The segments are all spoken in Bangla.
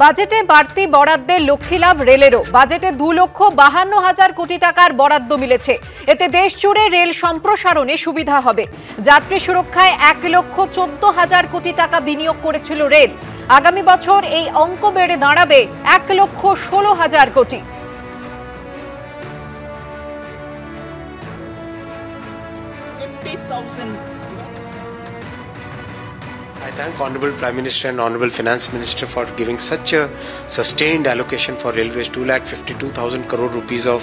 বাজেটে বাড়তি বরাদ্দের লক্ষ্যলাভ রেলেরও। বাজেটে 2,52,000 কোটি টাকার বরাদ্দ মিলেছে। এতে দেশ জুড়ে রেল সম্প্রসারণে সুবিধা হবে। যাত্রী সুরক্ষায় 1,14,000 কোটি টাকা বিনিয়োগ করেছিল রেল। আগামী বছর এই অঙ্ক বেড়ে দাঁড়াবে 1,16,000 কোটি। I thank Honorable Prime Minister and Honorable Finance Minister for giving such a sustained allocation for railways, 2,52,000 crore rupees of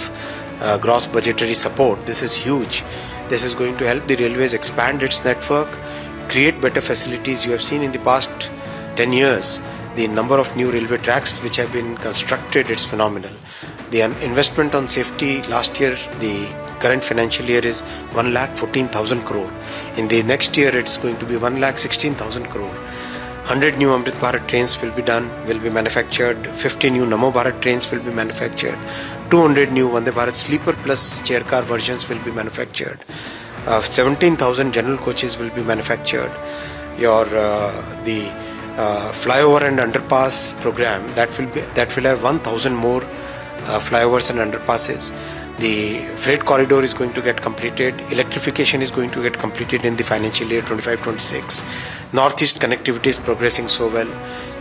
gross budgetary support. This is huge. This is going to help the railways expand its network, create better facilities. You have seen in the past 10 years, the number of new railway tracks which have been constructed, it's phenomenal. The investment on safety last year, the current financial year is 1,14,000 crore. In the next year, it's going to be 1,16,000 crore. 100 new Amrit Bharat trains will be done, will be manufactured. 50 new Namo Bharat trains will be manufactured. 200 new Vande Bharat sleeper plus chair car versions will be manufactured. 17,000 general coaches will be manufactured. The flyover and underpass program that will have 1,000 more flyovers and underpasses. The freight corridor is going to get completed. Electrification is going to get completed in the financial year 25-26. Northeast connectivity is progressing so well.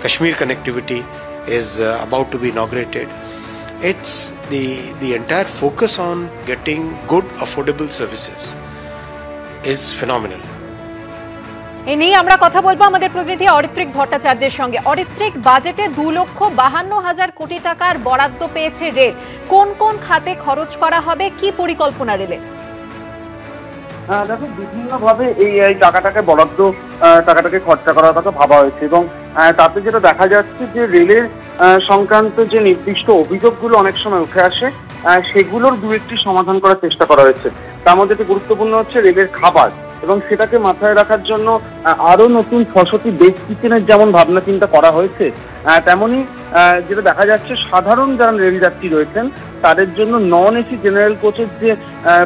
Kashmir connectivity is about to be inaugurated. It's the entire focus on getting good, affordable services is phenomenal. এই নিয়ে আমরা কথা বলবো আমাদের প্রতিনিধি অরিত্রিক ভট্টাচার্যের সঙ্গে। অরিত্রিক, বাজেটে 2,52,000 কোটি টাকার বরাদ্দ পেয়েছে রেল। কোন কোন খাতে খরচ করা হবে, কি পরিকল্পনা রেলের? দেখো, বিভিন্নভাবে এই টাকাটাকে খরচা করার কথা ভাবা হয়েছে এবং তাতে যেটা দেখা যাচ্ছে যে রেলের সংক্রান্ত যে নির্দিষ্ট অভিযোগগুলো অনেক সময় উঠে আসে, সেগুলোর দু একটি সমাধান করার চেষ্টা করা হয়েছে। তার মধ্যে একটি গুরুত্বপূর্ণ হচ্ছে রেলের খাবার, এবং সেটাকে মাথায় রাখার জন্য আরো নতুন ৬০০টি বেস কিচেনের যেমন ভাবনা চিন্তা করা হয়েছে, তেমনি যেটা দেখা যাচ্ছে সাধারণ যারা রেলযাত্রী রয়েছেন তাদের জন্য নন এসি জেনারেল কোচের যে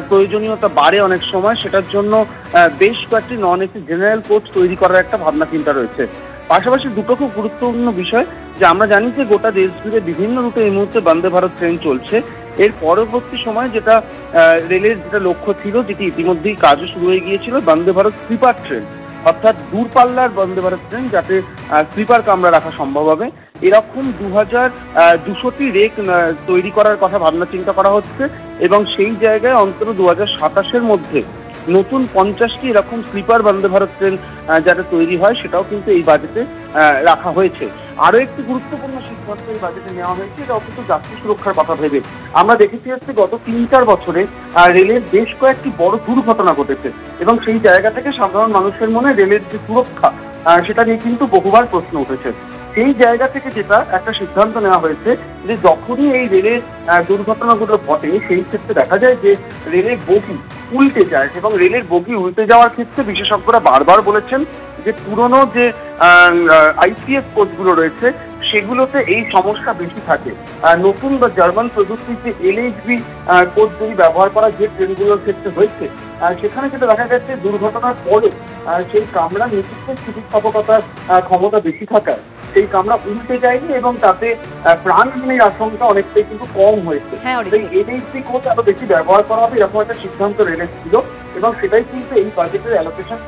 প্রয়োজনীয়তা বাড়ে অনেক সময়, সেটার জন্য বেশ কয়েকটি নন এসি জেনারেল কোচ তৈরি করার একটা ভাবনা চিন্তা রয়েছে। পাশাপাশি দুটো খুব গুরুত্বপূর্ণ বিষয় যে আমরা জানি যে গোটা দেশ জুড়ে বিভিন্ন রুটে এই মুহূর্তে বন্দে ভারত ট্রেন চলছে। এর পরবর্তী সময় যেটা রেলের যেটা লক্ষ্য ছিল, যেটি ইতিমধ্যেই কাজও শুরু হয়ে গিয়েছিল, বন্দে ভারত স্লিপার ট্রেন, অর্থাৎ দূরপাল্লার বন্দে ভারত ট্রেন যাতে স্লিপার কামরা রাখা সম্ভব হবে, এরকম 2,200টি রেক তৈরি করার কথা ভাবনা চিন্তা করা হচ্ছে। এবং সেই জায়গায় অন্তত 2027-এর মধ্যে নতুন 50টি এরকম স্লিপার বন্দে ভারত ট্রেন যাতে তৈরি হয়, সেটাও কিন্তু এই বাজেটে রাখা হয়েছে। আরো একটি গুরুত্বপূর্ণ সিদ্ধান্ত এই বাজেটে নেওয়া হয়েছে, এটা অন্তত যাত্রী সুরক্ষার কথা ভেবে। আমরা দেখেছি হচ্ছে গত 3-4 বছরে রেলের বেশ কয়েকটি বড় দুর্ঘটনা ঘটেছে এবং সেই জায়গা থেকে সাধারণ মানুষের মনে রেলের যে সুরক্ষা সেটা নিয়ে কিন্তু বহুবার প্রশ্ন উঠেছে। সেই জায়গা থেকে যেটা একটা সিদ্ধান্ত নেওয়া হয়েছে যে যখনই এই রেলের দুর্ঘটনাগুলো ঘটে, সেই ক্ষেত্রে দেখা যায় যে রেলের বগি উল্টে যায়, এবং রেলের বগি উল্টে যাওয়ার ক্ষেত্রে বিশেষজ্ঞরা বারবার বলেছেন যে পুরনো যে আইসিএস কোচগুলো রয়েছে সেগুলোতে এই সমস্যা বেশি থাকে। নতুন বা জার্মান প্রযুক্তির যে এলএইচবি কোচ যদি ব্যবহার করা যে ট্রেনগুলোর ক্ষেত্রে হয়েছে, সেখানে যেটা দেখা যাচ্ছে দুর্ঘটনার পরে সেই কামরা নেতৃত্বের স্থিতিস্থাপকতার ক্ষমতা বেশি থাকায় সেই কামরা উল্টে যায়নি এবং তাতে প্রাণহানির আশঙ্কা অনেকটাই কিন্তু কম হয়েছে। এনএইচবি কোচ আরো বেশি ব্যবহার করা হবে এরকম একটা সিদ্ধান্ত রেলের ছিল, এবং সেটাই কিন্তু এই বাজেটের অ্যালোকেশন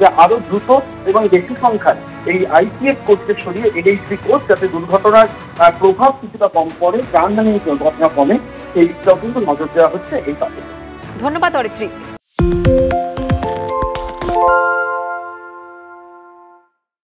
যে আরো দ্রুত এবং বেশি সংখ্যায় এই আইসিএস কোচকে সরিয়ে এনএইচবি কোচ যাতে দুর্ঘটনার প্রভাব কিছুটা কম পড়ে, প্রাণহানির ঘটনা কমে, সেইটাও কিন্তু নজর দেওয়া হচ্ছে এই বাজেটে। ধন্যবাদ অরিত্রিক।